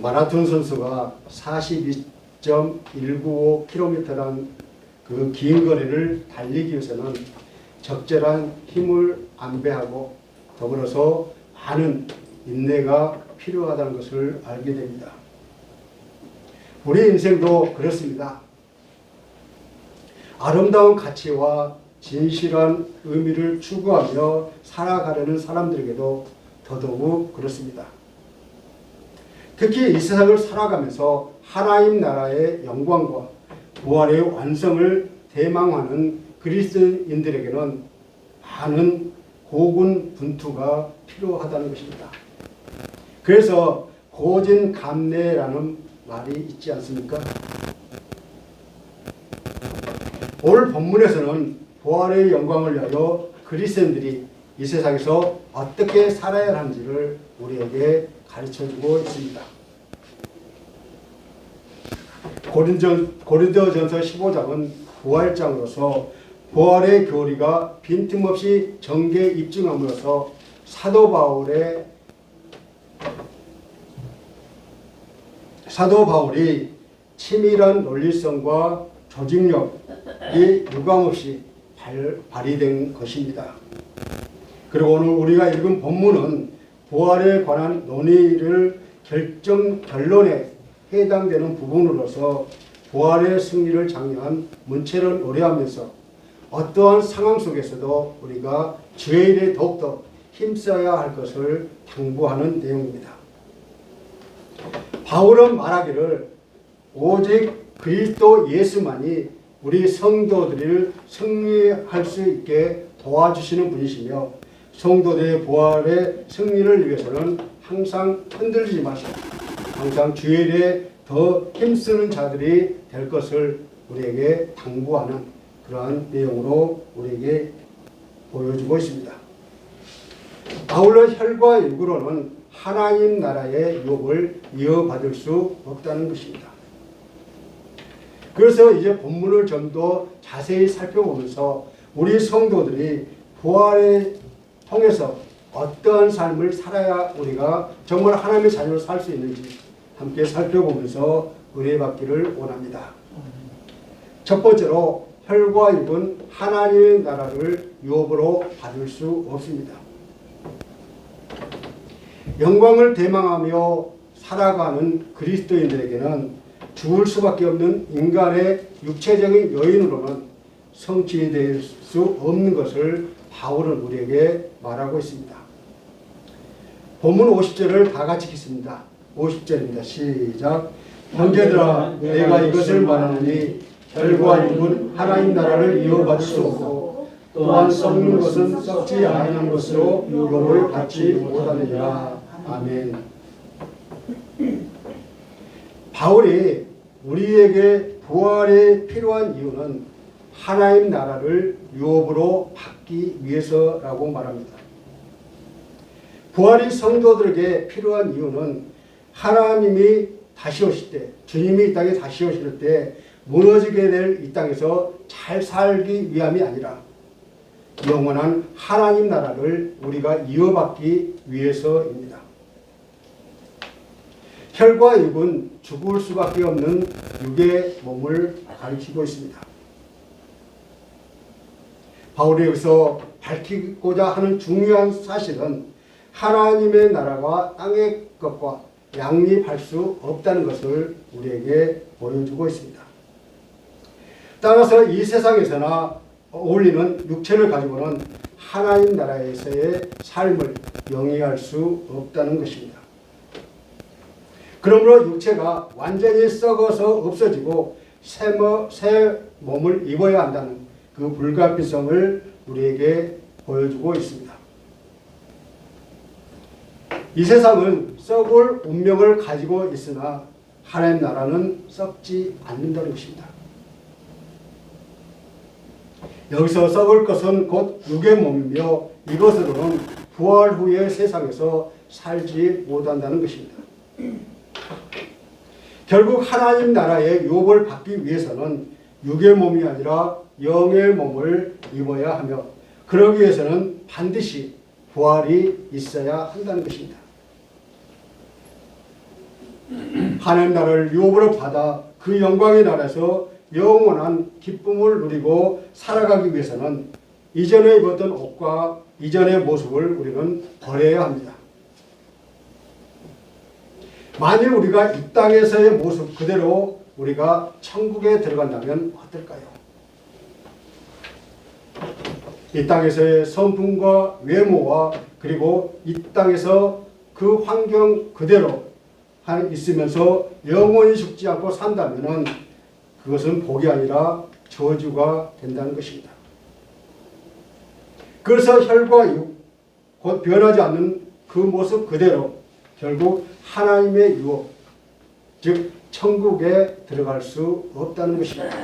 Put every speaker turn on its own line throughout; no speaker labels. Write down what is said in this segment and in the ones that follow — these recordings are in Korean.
마라톤 선수가 42.195km라는 그 긴 거리를 달리기 위해서는 적절한 힘을 안배하고 더불어서 많은 인내가 필요하다는 것을 알게 됩니다. 우리 인생도 그렇습니다. 아름다운 가치와 진실한 의미를 추구하며 살아가려는 사람들에게도 더더욱 그렇습니다. 특히 이 세상을 살아가면서 하나님 나라의 영광과 부활의 완성을 대망하는 그리스도인들에게는 많은 고군분투가 필요하다는 것입니다. 그래서 고진감래라는 말이 있지 않습니까? 오늘 본문에서는 부활의 영광을 위하여 그리스도인들이 이 세상에서 어떻게 살아야 하는지를 우리에게 가르쳐주고 있습니다. 고린도전서 15장은 부활장으로서 부활의 교리가 빈틈없이 정계 입증함으로써 사도 바울이 치밀한 논리성과 조직력이 유감없이 발휘된 것입니다. 그리고 오늘 우리가 읽은 본문은 부활에 관한 논의를 결론에 해당되는 부분으로서 부활의 승리를 장려한 문체를 노래하면서 어떠한 상황 속에서도 우리가 주의 일에 더욱더 힘써야 할 것을 당부하는 내용입니다. 바울은 말하기를 오직 그리스도 예수만이 우리 성도들을 승리할 수 있게 도와주시는 분이시며 성도들의 부활의 승리를 위해서는 항상 흔들리지 마시고 항상 주의 일에 더 힘쓰는 자들이 될 것을 우리에게 당부하는 그러한 내용으로 우리에게 보여주고 있습니다. 아울러 혈과 육으로는 하나님 나라의 유업을 이어받을 수 없다는 것입니다. 그래서 이제 본문을 좀 더 자세히 살펴보면서 우리 성도들이 부활을 통해서 어떠한 삶을 살아야 우리가 정말 하나님의 자녀로 살 수 있는지 함께 살펴보면서 은혜 받기를 원합니다. 첫 번째로 혈과 육은 하나님의 나라를 유업으로 받을 수 없습니다. 영광을 대망하며 살아가는 그리스도인들에게는 죽을 수밖에 없는 인간의 육체적인 요인으로는 성취될 수 없는 것을 바울은 우리에게 말하고 있습니다. 본문 50절을 다 같이 읽습니다. 50절입니다. 시작. 형제들아 내가 이것을 말하노니 혈과 육은 하나님 나라를 이어받을 수 없고 또한 썩는 것은 썩지 아니하는 것으로 유업을 받지 못하느니라. 아멘. 바울이 우리에게 부활에 필요한 이유는 하나님 나라를 유업으로 받기 위해서라고 말합니다. 부활이 성도들에게 필요한 이유는 하나님이 다시 오실 때, 주님이 이 땅에 다시 오실 때 무너지게 될 이 땅에서 잘 살기 위함이 아니라 영원한 하나님 나라를 우리가 이어받기 위해서입니다. 혈과 육은 죽을 수밖에 없는 육의 몸을 가리키고 있습니다. 바울이 여기서 밝히고자 하는 중요한 사실은 하나님의 나라와 땅의 것과 양립할 수 없다는 것을 우리에게 보여주고 있습니다. 따라서 이 세상에서나 어울리는 육체를 가지고는 하나님 나라에서의 삶을 영위할 수 없다는 것입니다. 그러므로 육체가 완전히 썩어서 없어지고 새 몸을 입어야 한다는 그 불가피성을 우리에게 보여주고 있습니다. 이 세상은 썩을 운명을 가지고 있으나 하나님 나라는 썩지 않는다는 것입니다. 여기서 썩을 것은 곧 육의 몸이며 이것으로는 부활 후의 세상에서 살지 못한다는 것입니다. 결국 하나님 나라의 유업을 받기 위해서는 육의 몸이 아니라 영의 몸을 입어야 하며 그러기 위해서는 반드시 부활이 있어야 한다는 것입니다. 하나님 나라를 유업으로 받아 그 영광의 나라에서 영원한 기쁨을 누리고 살아가기 위해서는 이전에 입었던 옷과 이전의 모습을 우리는 버려야 합니다. 만일 우리가 이 땅에서의 모습 그대로 우리가 천국에 들어간다면 어떨까요? 이 땅에서의 성품과 외모와 그리고 이 땅에서 그 환경 그대로 있으면서 영원히 죽지 않고 산다면 그것은 복이 아니라 저주가 된다는 것입니다. 그래서 혈과 육, 곧 변하지 않는 그 모습 그대로 결국 하나님의 유업, 즉 천국에 들어갈 수 없다는 것입니다.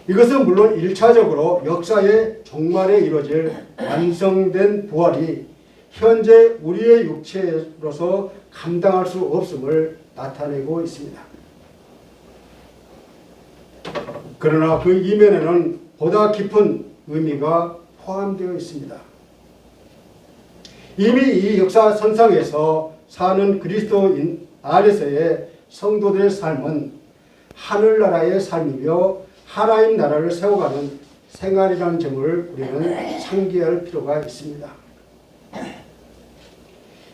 이것은 물론 1차적으로 역사의 종말에 이루어질 완성된 부활이 현재 우리의 육체로서 감당할 수 없음을 나타내고 있습니다. 그러나 그 이면에는 보다 깊은 의미가 포함되어 있습니다. 이미 이 역사선상에서 사는 그리스도인 안에서의 성도들의 삶은 하늘나라의 삶이며 하나님 나라를 세워가는 생활이라는 점을 우리는 상기할 필요가 있습니다.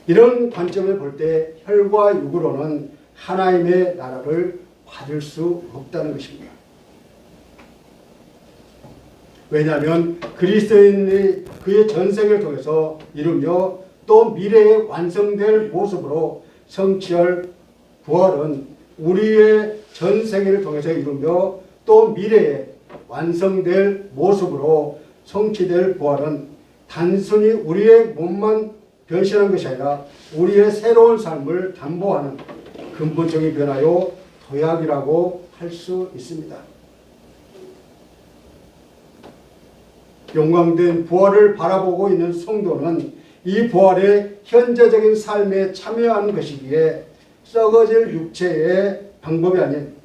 이런 관점을 볼 때 혈과 육으로는 하나님의 나라를 받을 수 없다는 것입니다. 왜냐하면 그리스도인이 그의 전생을 통해서 이루며 또 미래에 완성될 모습으로 성취할 부활은 우리의 전생을 통해서 이루며 또 미래에 완성될 모습으로 성취될 부활은 단순히 우리의 몸만 변신한 것이 아니라 우리의 새로운 삶을 담보하는 근본적인 변화요 도약이라고 할 수 있습니다. 영광된 부활을 바라보고 있는 성도는 이 부활의 현재적인 삶에 참여하는 것이기에 썩어질 육체의 방법이 아닌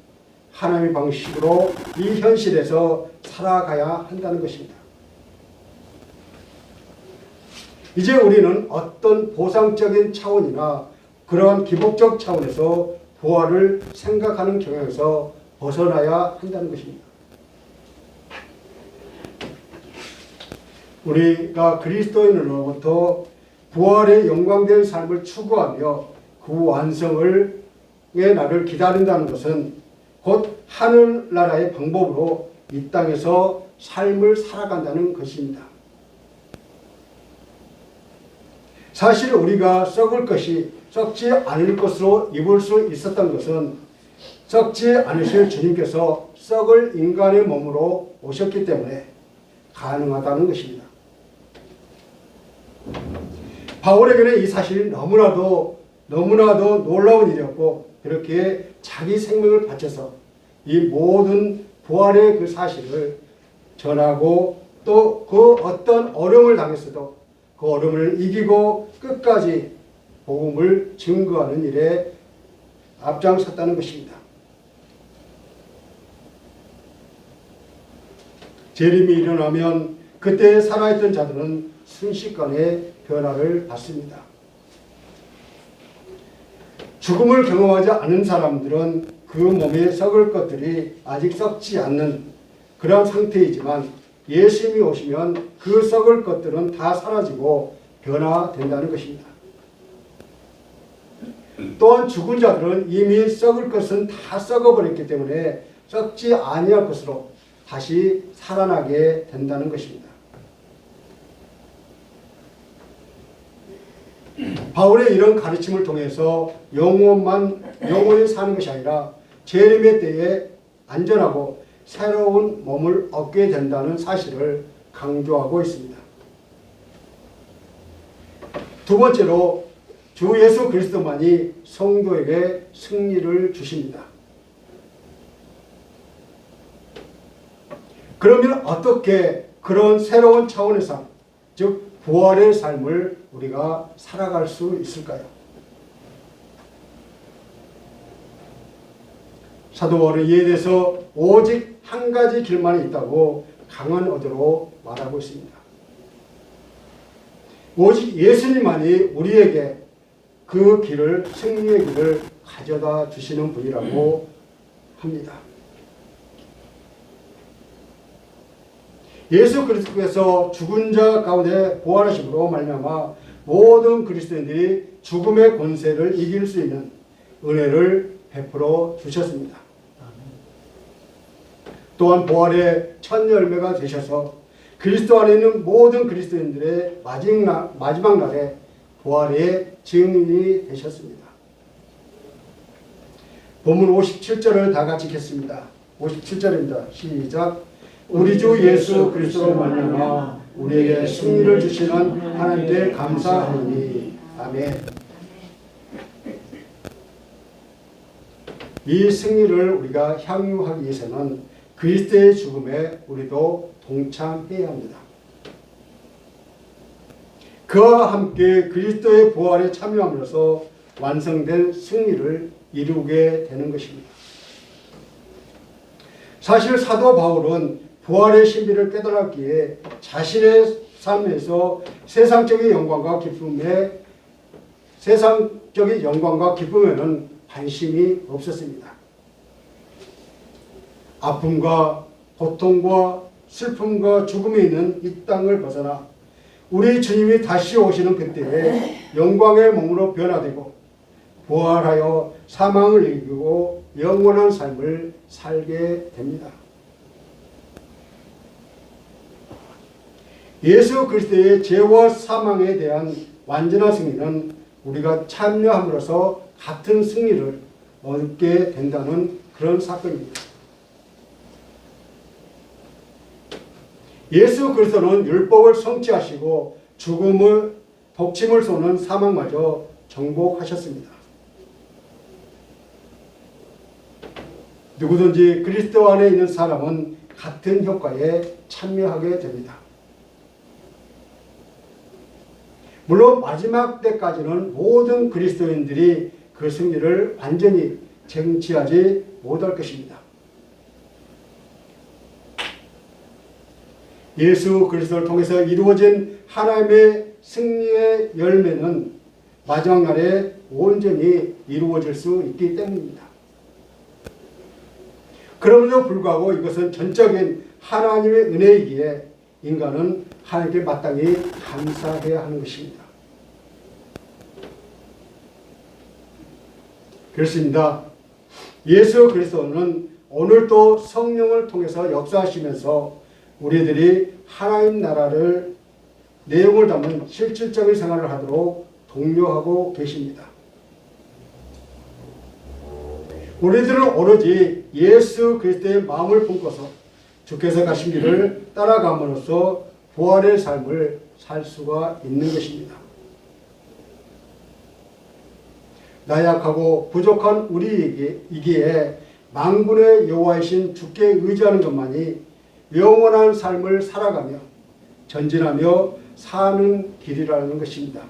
하나님의 방식으로 이 현실에서 살아가야 한다는 것입니다. 이제 우리는 어떤 보상적인 차원이나 그러한 기복적 차원에서 부활을 생각하는 경향에서 벗어나야 한다는 것입니다. 우리가 그리스도인으로부터 부활의 영광된 삶을 추구하며 그 완성의 날을 기다린다는 것은 곧 하늘나라의 방법으로 이 땅에서 삶을 살아간다는 것입니다. 사실 우리가 썩을 것이 썩지 않을 것으로 입을 수 있었던 것은 썩지 않으실 주님께서 썩을 인간의 몸으로 오셨기 때문에 가능하다는 것입니다. 바울에게는 이 사실이 너무나도 놀라운 일이었고 그렇게 자기 생명을 바쳐서 이 모든 부활의 그 사실을 전하고 또 그 어떤 어려움을 당했어도 그 어려움을 이기고 끝까지 복음을 증거하는 일에 앞장섰다는 것입니다. 재림이 일어나면 그때 살아있던 자들은 순식간에 변화를 받습니다. 죽음을 경험하지 않은 사람들은 그 몸에 썩을 것들이 아직 썩지 않는 그런 상태이지만 예수님이 오시면 그 썩을 것들은 다 사라지고 변화된다는 것입니다. 또한 죽은 자들은 이미 썩을 것은 다 썩어버렸기 때문에 썩지 아니할 것으로 다시 살아나게 된다는 것입니다. 바울의 이런 가르침을 통해서 영원히 사는 것이 아니라 재림의 때에 안전하고 새로운 몸을 얻게 된다는 사실을 강조하고 있습니다. 두 번째로 주 예수 그리스도만이 성도에게 승리를 주십니다. 그러면 어떻게 그런 새로운 차원의 삶, 즉 부활의 삶을 우리가 살아갈 수 있을까요? 사도 바울은 이에 대해서 오직 한 가지 길만 있다고 강한 어조로 말하고 있습니다. 오직 예수님만이 우리에게 그 길을, 승리의 길을 가져다 주시는 분이라고 합니다. 예수 그리스도께서 죽은 자 가운데 부활하심으로 말미암아 모든 그리스도인들이 죽음의 권세를 이길 수 있는 은혜를 베풀어 주셨습니다. 또한 부활의 첫 열매가 되셔서 그리스도 안에 있는 모든 그리스도인들의 마지막 날에 부활의 증인이 되셨습니다. 본문 57절을 다 같이 읽겠습니다. 57절입니다. 시작. 우리 주 예수 그리스도로 말미암아 우리에게 승리를 주시는 하나님께 감사하노니. 아멘. 이 승리를 우리가 향유하기 위해서는 그리스도의 죽음에 우리도 동참해야 합니다. 그와 함께 그리스도의 부활에 참여함으로써 완성된 승리를 이루게 되는 것입니다. 사실 사도 바울은 부활의 신비를 깨달았기에 자신의 삶에서 세상적인 영광과 기쁨에는 관심이 없었습니다. 아픔과 고통과 슬픔과 죽음이 있는 이 땅을 벗어나 우리 주님이 다시 오시는 그때에 영광의 몸으로 변화되고 부활하여 사망을 이기고 영원한 삶을 살게 됩니다. 예수 그리스도의 죄와 사망에 대한 완전한 승리는 우리가 참여함으로써 같은 승리를 얻게 된다는 그런 사건입니다. 예수 그리스도는 율법을 성취하시고 죽음을 독침을 쏘는 사망마저 정복하셨습니다. 누구든지 그리스도 안에 있는 사람은 같은 효과에 참여하게 됩니다. 물론 마지막 때까지는 모든 그리스도인들이 그 승리를 완전히 쟁취하지 못할 것입니다. 예수 그리스도를 통해서 이루어진 하나님의 승리의 열매는 마지막 날에 온전히 이루어질 수 있기 때문입니다. 그럼에도 불구하고 이것은 전적인 하나님의 은혜이기에 인간은 하나님께 마땅히 감사해야 하는 것입니다. 그렇습니다. 예수 그리스도는 오늘도 성령을 통해서 역사하시면서 우리들이 하나님 나라를 내용을 담은 실질적인 생활을 하도록 독려하고 계십니다. 우리들은 오로지 예수 그리스도의 마음을 품고서 주께서 가신 길을 따라감으로써 부활의 삶을 살 수가 있는 것입니다. 나약하고 부족한 우리이기에 만군의 여호와이신 주께 의지하는 것만이 영원한 삶을 살아가며 전진하며 사는 길이라는 것입니다.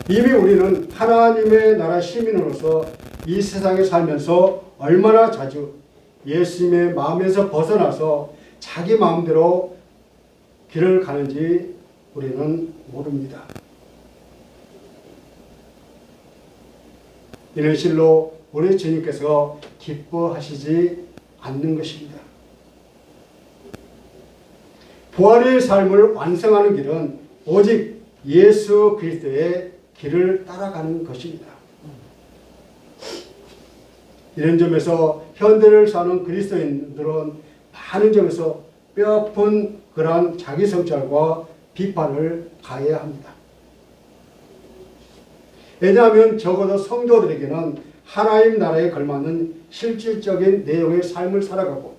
이미 우리는 하나님의 나라 시민으로서 이 세상에 살면서 얼마나 자주 예수님의 마음에서 벗어나서 자기 마음대로 길을 가는지 우리는 모릅니다. 이는 실로 우리 주님께서 기뻐하시지 않는 것입니다. 부활의 삶을 완성하는 길은 오직 예수 그리스도의 길을 따라가는 것입니다. 이런 점에서 현대를 사는 그리스도인들은 많은 점에서 뼈아픈 그러한 자기 성찰과 비판을 가해야 합니다. 왜냐하면 적어도 성도들에게는 하나님 나라에 걸맞는 실질적인 내용의 삶을 살아가고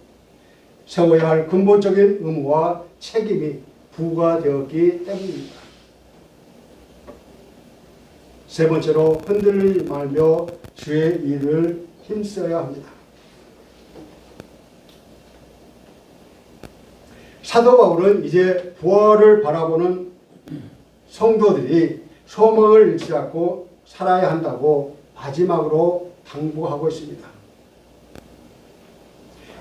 세워야 할 근본적인 의무와 책임이 부과되었기 때문입니다. 세 번째로 흔들리지 말며 주의 일을 힘써야 합니다. 사도 바울은 이제 부활을 바라보는 성도들이 소망을 잃지 않고 살아야 한다고 마지막으로 당부하고 있습니다.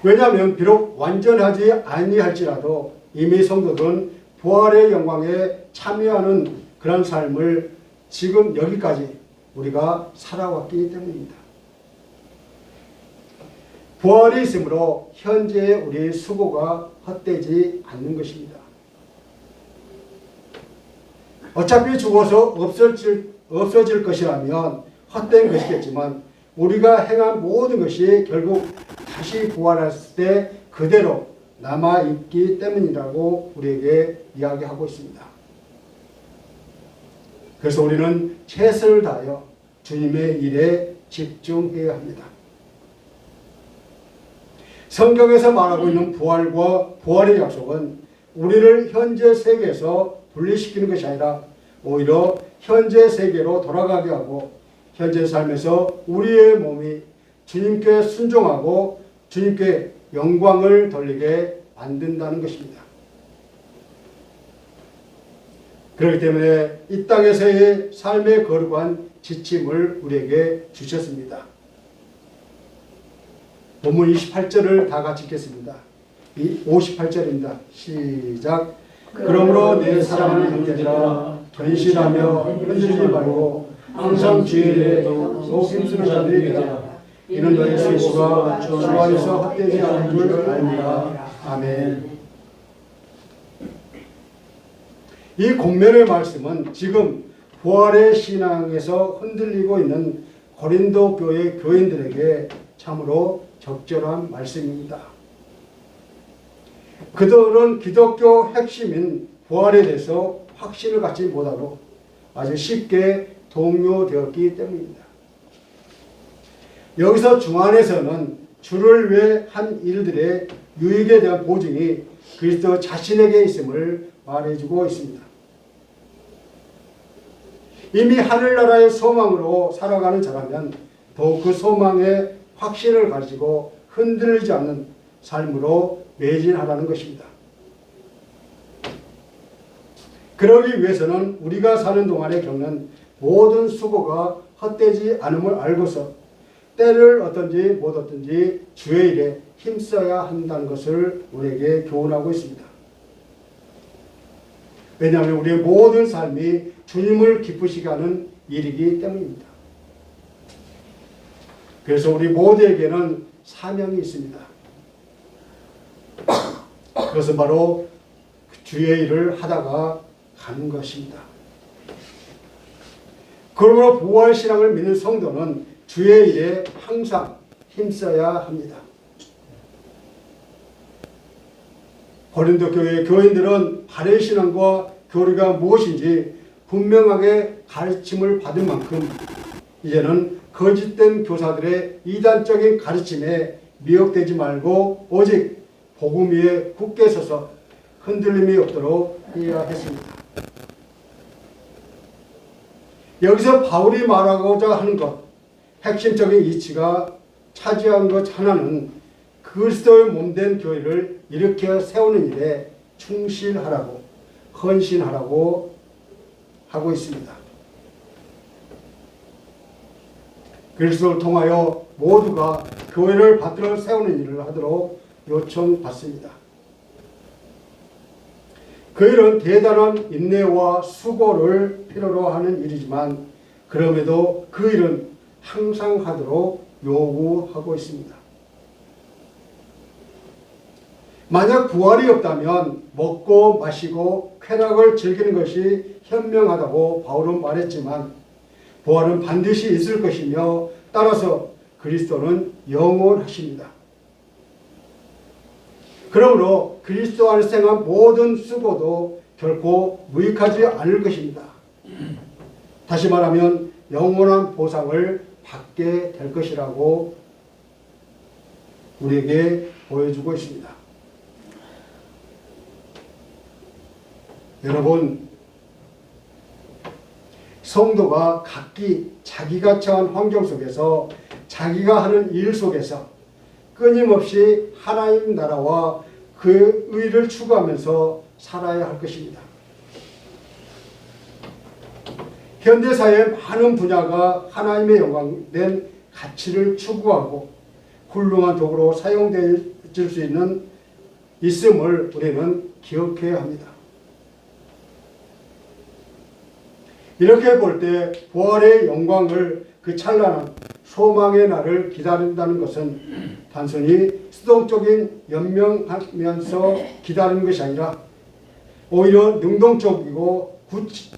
왜냐하면 비록 완전하지 아니할지라도 이미 성도들은 부활의 영광에 참여하는 그런 삶을 지금 여기까지 우리가 살아왔기 때문입니다. 부활이 있으므로 현재의 우리의 수고가 헛되지 않는 것입니다. 어차피 죽어서 없어질 것이라면 헛된 것이겠지만 우리가 행한 모든 것이 결국 다시 부활했을 때 그대로 남아있기 때문이라고 우리에게 이야기하고 있습니다. 그래서 우리는 최선을 다하여 주님의 일에 집중해야 합니다. 성경에서 말하고 있는 부활의 약속은 우리를 현재 세계에서 분리시키는 것이 아니라 오히려 현재 세계로 돌아가게 하고 현재 삶에서 우리의 몸이 주님께 순종하고 주님께 영광을 돌리게 만든다는 것입니다. 그렇기 때문에 이 땅에서의 삶의 거룩한 지침을 우리에게 주셨습니다. 본문 28절을 다 같이 읽겠습니다. 58절입니다. 시작. 그러므로 내 사랑하는 형제들아 견실하며 흔들리지 말고 항상 주의 속 힘쓰는 자들이 되라. 이는 너희 수고가 주 안에서 헛되지 않은 줄 압니다. 아멘. 이 공면의 말씀은 지금 부활의 신앙에서 흔들리고 있는 고린도 교회 교인들에게 참으로 적절한 말씀입니다. 그들은 기독교 핵심인 부활에 대해서 확신을 갖지 못하고 아주 쉽게 동요되었기 때문입니다. 여기서 중안에서는 주를 위해 한 일들의 유익에 대한 보증이 그리스도 자신에게 있음을 말해주고 있습니다. 이미 하늘나라의 소망으로 살아가는 자라면 더욱 그 소망에 확신을 가지고 흔들리지 않는 삶으로 매진하라는 것입니다. 그러기 위해서는 우리가 사는 동안에 겪는 모든 수고가 헛되지 않음을 알고서 때를 얻든지 못 얻든지 주의 일에 힘써야 한다는 것을 우리에게 교훈하고 있습니다. 왜냐하면 우리의 모든 삶이 주님을 기쁘시게 하는 일이기 때문입니다. 그래서 우리 모두에게는 사명이 있습니다. 그것은 바로 주의 일을 하다가 가는 것입니다. 그러므로 부활신앙을 믿는 성도는 주의 일에 항상 힘써야 합니다. 고린도 교회의 교인들은 바레신앙과 교리가 무엇인지 분명하게 가르침을 받은 만큼 이제는 거짓된 교사들의 이단적인 가르침에 미혹되지 말고 오직 복음 위에 굳게 서서 흔들림이 없도록 해야 했습니다. 여기서 바울이 말하고자 하는 것, 핵심적인 이치가 차지한 것 하나는 그리스도의 몸된 교회를 일으켜 세우는 일에 충실하라고, 헌신하라고 하고 있습니다. 그리스도를 통하여 모두가 교회를 받들어 세우는 일을 하도록 요청받습니다. 그 일은 대단한 인내와 수고를 필요로 하는 일이지만 그럼에도 그 일은 항상 하도록 요구하고 있습니다. 만약 부활이 없다면 먹고 마시고 쾌락을 즐기는 것이 현명하다고 바울은 말했지만 부활은 반드시 있을 것이며 따라서 그리스도는 영원하십니다. 그러므로 그리스도 안에서 행한 모든 수고도 결코 무익하지 않을 것입니다. 다시 말하면 영원한 보상을 받게 될 것이라고 우리에게 보여주고 있습니다. 여러분, 성도가 각기 자기가 처한 환경 속에서 자기가 하는 일 속에서 끊임없이 하나님 나라와 그 의를 추구하면서 살아야 할 것입니다. 현대사회의 많은 분야가 하나님의 영광된 가치를 추구하고 훌륭한 도구로 사용될 수 있음을 우리는 기억해야 합니다. 이렇게 볼 때 부활의 영광을 그 찬란한 소망의 날을 기다린다는 것은 단순히 수동적인 연명하면서 기다리는 것이 아니라 오히려 능동적이고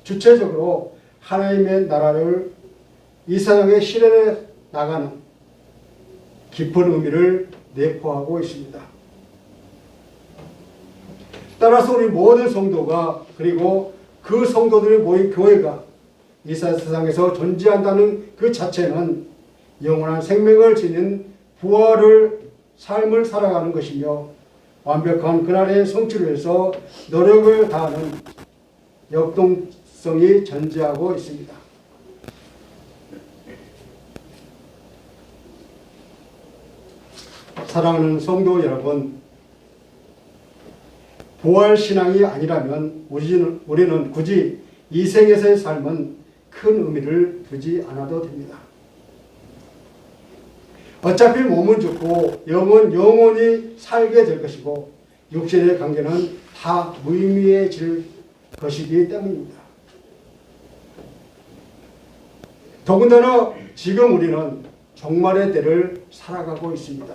주체적으로 하나님의 나라를 이 세상에 실현해 나가는 깊은 의미를 내포하고 있습니다. 따라서 우리 모든 성도가 그리고 그 성도들이 모인 교회가 이 세상에서 존재한다는 그 자체는 영원한 생명을 지닌 부활을 삶을 살아가는 것이며 완벽한 그날의 성취를 위해서 노력을 다하는 역동성이 존재하고 있습니다. 사랑하는 성도 여러분, 부활 신앙이 아니라면 우리는 굳이 이 생에서의 삶은 큰 의미를 두지 않아도 됩니다. 어차피 몸은 죽고 영은 영원히 살게 될 것이고 육신의 관계는 다 무의미해질 것이기 때문입니다. 더군다나 지금 우리는 종말의 때를 살아가고 있습니다.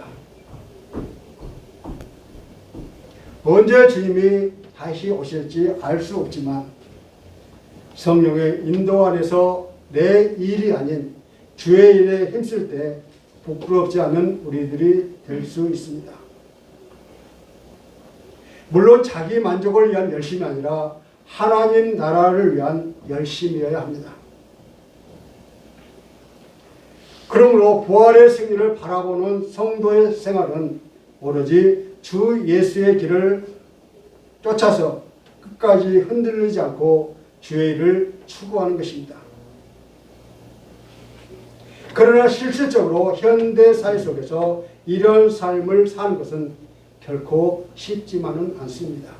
언제 주님이 다시 오실지 알 수 없지만 성령의 인도 안에서 내 일이 아닌 주의 일에 힘쓸 때 부끄럽지 않은 우리들이 될 수 있습니다. 물론 자기 만족을 위한 열심이 아니라 하나님 나라를 위한 열심이어야 합니다. 그러므로 부활의 승리를 바라보는 성도의 생활은 오로지 주 예수의 길을 쫓아서 끝까지 흔들리지 않고 주의 일을 추구하는 것입니다. 그러나 실질적으로 현대 사회 속에서 이런 삶을 사는 것은 결코 쉽지만은 않습니다.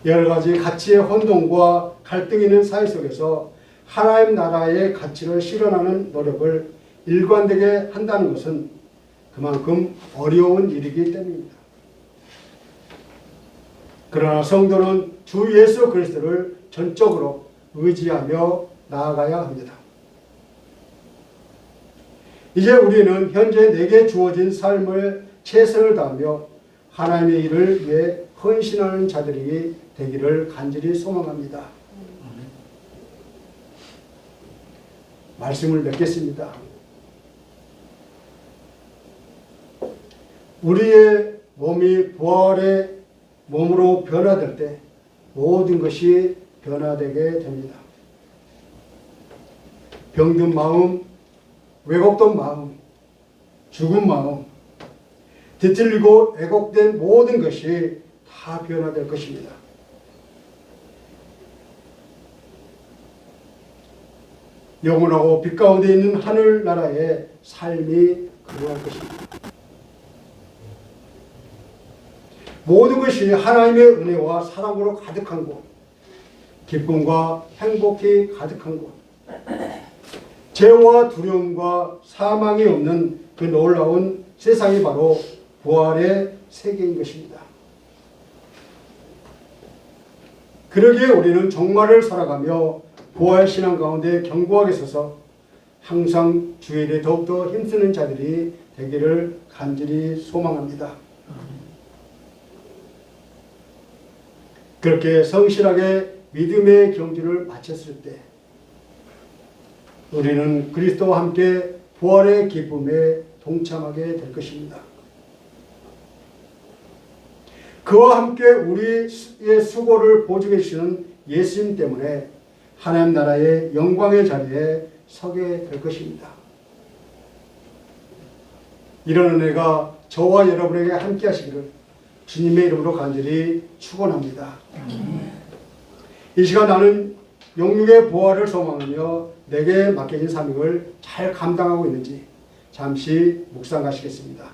여러 가지 가치의 혼동과 갈등이 있는 사회 속에서 하나님 나라의 가치를 실현하는 노력을 일관되게 한다는 것은 그만큼 어려운 일이기 때문입니다. 그러나 성도는 주 예수 그리스도를 전적으로 의지하며 나아가야 합니다. 이제 우리는 현재 내게 주어진 삶을 최선을 다하며 하나님의 일을 위해 헌신하는 자들이 되기를 간절히 소망합니다. 말씀을 맺겠습니다. 우리의 몸이 부활의 몸으로 변화될 때 모든 것이 변화되게 됩니다. 병든 마음, 왜곡된 마음, 죽은 마음, 뒤틀리고 왜곡된 모든 것이 다 변화될 것입니다. 영원하고 빛 가운데 있는 하늘나라의 삶이 그러할 것입니다. 모든 것이 하나님의 은혜와 사랑으로 가득한 곳, 기쁨과 행복이 가득한 곳, 죄와 두려움과 사망이 없는 그 놀라운 세상이 바로 부활의 세계인 것입니다. 그러기에 우리는 종말을 살아가며 부활신앙 가운데 견고하게 서서 항상 주의 일에 더욱더 힘쓰는 자들이 되기를 간절히 소망합니다. 그렇게 성실하게 믿음의 경주를 마쳤을 때 우리는 그리스도와 함께 부활의 기쁨에 동참하게 될 것입니다. 그와 함께 우리의 수고를 보증해 주시는 예수님 때문에 하나님 나라의 영광의 자리에 서게 될 것입니다. 이런 은혜가 저와 여러분에게 함께 하시기를 주님의 이름으로 간절히 축원합니다. 이 시간 나는 영육의 부활을 소망하며 내게 맡겨진 사명을 잘 감당하고 있는지 잠시 묵상하시겠습니다.